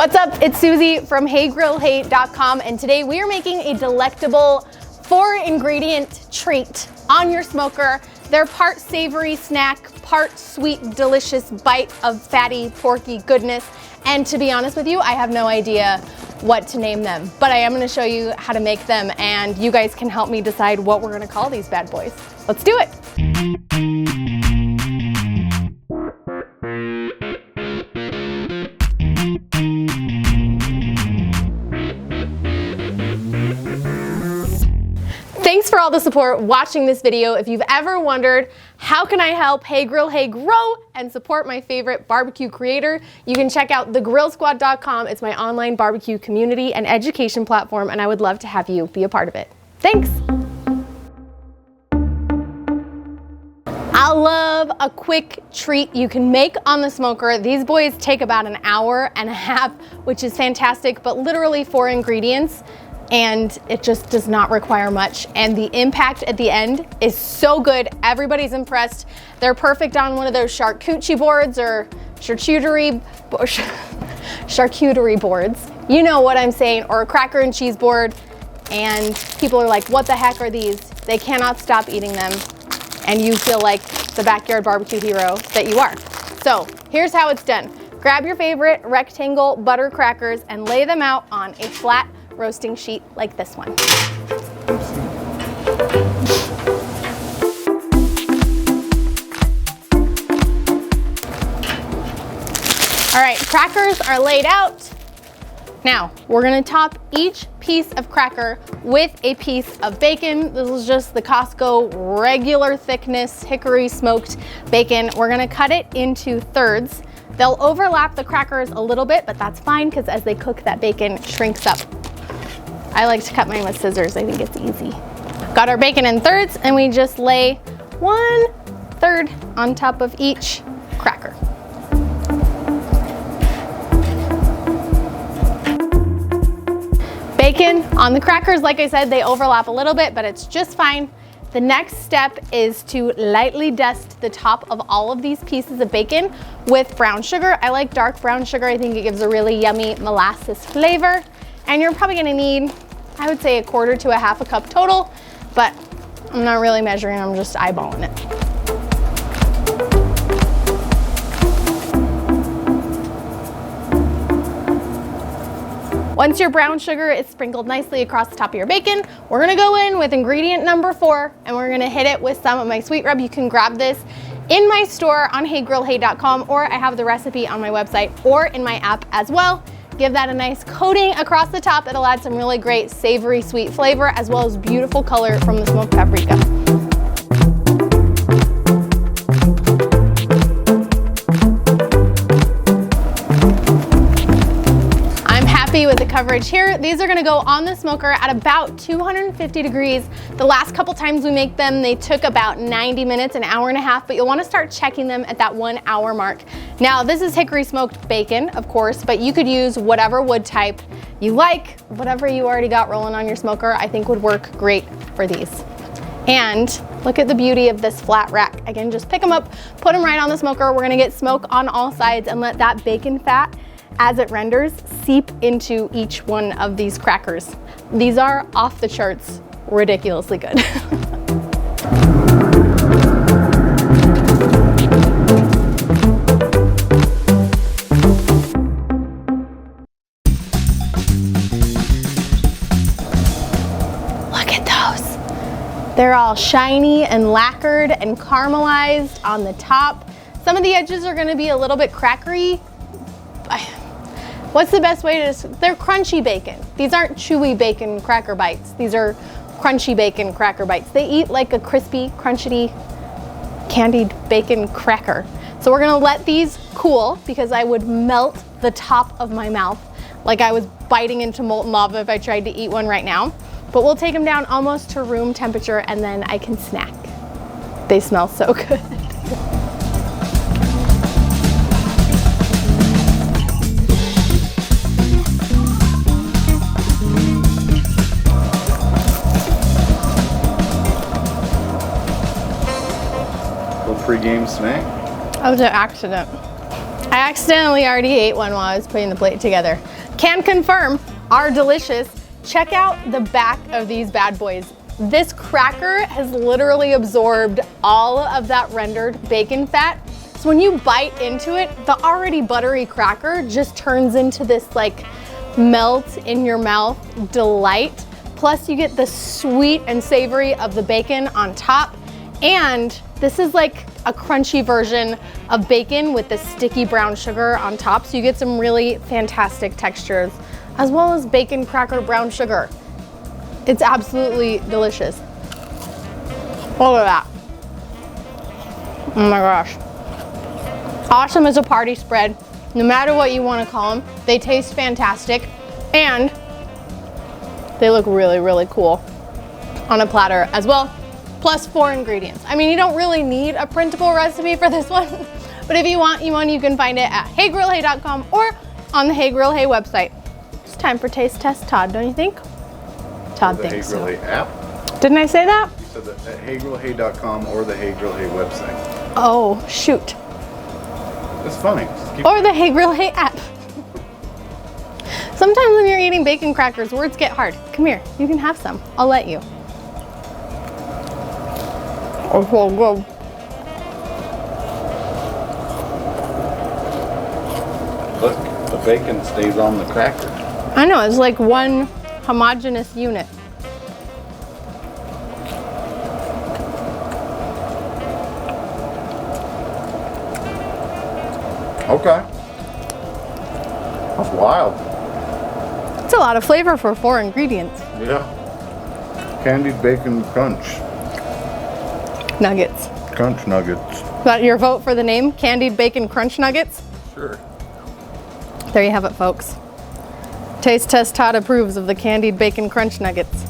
What's up? It's Susie from HeyGrillHey.com, and today we are making a delectable 4-ingredient treat on your smoker. They're part savory snack, part sweet, delicious bite of fatty, porky goodness. And to be honest with you, I have no idea what to name them, but I am going to show you how to make them, and you guys can help me decide what we're going to call these bad boys. Let's do it. Thanks for all the support watching this video. If you've ever wondered, how can I help Hey Grill Hey grow and support my favorite barbecue creator, you can check out thegrillsquad.com. It's my online barbecue community and education platform, and I would love to have you be a part of it. Thanks. I love a quick treat you can make on the smoker. These boys take about an hour and a half, which is fantastic, but literally 4 ingredients. And it just does not require much, and the impact at the end is so good. Everybody's impressed. They're perfect on one of those charcuterie boards or charcuterie boards, you know what I'm saying, or a cracker and cheese board, and people are like, what the heck are these? They cannot stop eating them, and you feel like the backyard barbecue hero that you are. So here's how it's done. Grab your favorite rectangle butter crackers and lay them out on a flat roasting sheet like this one. All right, crackers are laid out. Now, we're gonna top each piece of cracker with a piece of bacon. This is just the Costco regular thickness hickory smoked bacon. We're gonna cut it into thirds. They'll overlap the crackers a little bit, but that's fine because as they cook, that bacon shrinks up. I like to cut mine with scissors. I think it's easy. Got our bacon in thirds, and we just lay 1/3 on top of each cracker. Bacon on the crackers, like I said, they overlap a little bit, but it's just fine. The next step is to lightly dust the top of all of these pieces of bacon with brown sugar. I like dark brown sugar. I think it gives a really yummy molasses flavor. And you're probably gonna need, I would say, 1/4 to 1/2 cup total, but I'm not really measuring, I'm just eyeballing it. Once your brown sugar is sprinkled nicely across the top of your bacon, we're gonna go in with ingredient number 4, and we're gonna hit it with some of my sweet rub. You can grab this in my store on HeyGrillHey.com, or I have the recipe on my website or in my app as well. Give that a nice coating across the top. It'll add some really great savory, sweet flavor, as well as beautiful color from the smoked paprika. I'm happy with the coverage here. These are gonna go on the smoker at about 250 degrees. The last couple times we make them, they took about 90 minutes, an hour and a half, but you'll wanna start checking them at that 1 hour mark. Now, this is hickory smoked bacon, of course, but you could use whatever wood type you like. Whatever you already got rolling on your smoker, I think would work great for these. And look at the beauty of this flat rack. Again, just pick them up, put them right on the smoker. We're gonna get smoke on all sides and let that bacon fat, as it renders, seep into each one of these crackers. These are off the charts, ridiculously good. They're all shiny and lacquered and caramelized on the top. Some of the edges are gonna be a little bit crackery. What's the best way to, they're crunchy bacon. These aren't chewy bacon cracker bites. These are crunchy bacon cracker bites. They eat like a crispy, crunchy, candied bacon cracker. So we're gonna let these cool because I would melt the top of my mouth like I was biting into molten lava if I tried to eat one right now. But we'll take them down almost to room temperature, and then I can snack. They smell so good. Little pre-game snack? That was an accident. I accidentally already ate one while I was putting the plate together. Can confirm are delicious. Check out the back of these bad boys. This cracker has literally absorbed all of that rendered bacon fat. So when you bite into it, the already buttery cracker just turns into this like melt in your mouth delight. Plus you get the sweet and savory of the bacon on top. And this is like a crunchy version of bacon with the sticky brown sugar on top. So you get some really fantastic textures, as well as bacon cracker brown sugar. It's absolutely delicious. Look at that. Oh my gosh. Awesome as a party spread. No matter what you want to call them, they taste fantastic and they look really, really cool on a platter as well. Plus 4 ingredients. I mean, you don't really need a printable recipe for this one, but if you want one, you can find it at heygrillhey.com or on the Hey Grill Hey website. It's time for taste test, Todd, don't you think? Todd thinks so. The Hey Grill Hey app? Didn't I say that? You said that at heygrillhey.com or the Hey Grill Hey website. Oh, shoot. That's funny. Or the Hey Grill Hey app. Sometimes when you're eating bacon crackers, words get hard. Come here, you can have some. I'll let you. Oh, so good. Look, the bacon stays on the cracker. I know, it's like one homogeneous unit. Okay. That's wild. It's a lot of flavor for 4 ingredients. Yeah. Candied bacon crunch. Nuggets. Crunch nuggets. Is that your vote for the name? Candied Bacon Crunch Nuggets? Sure. There you have it, folks. Taste Test Todd approves of the Candied Bacon Crunch Nuggets.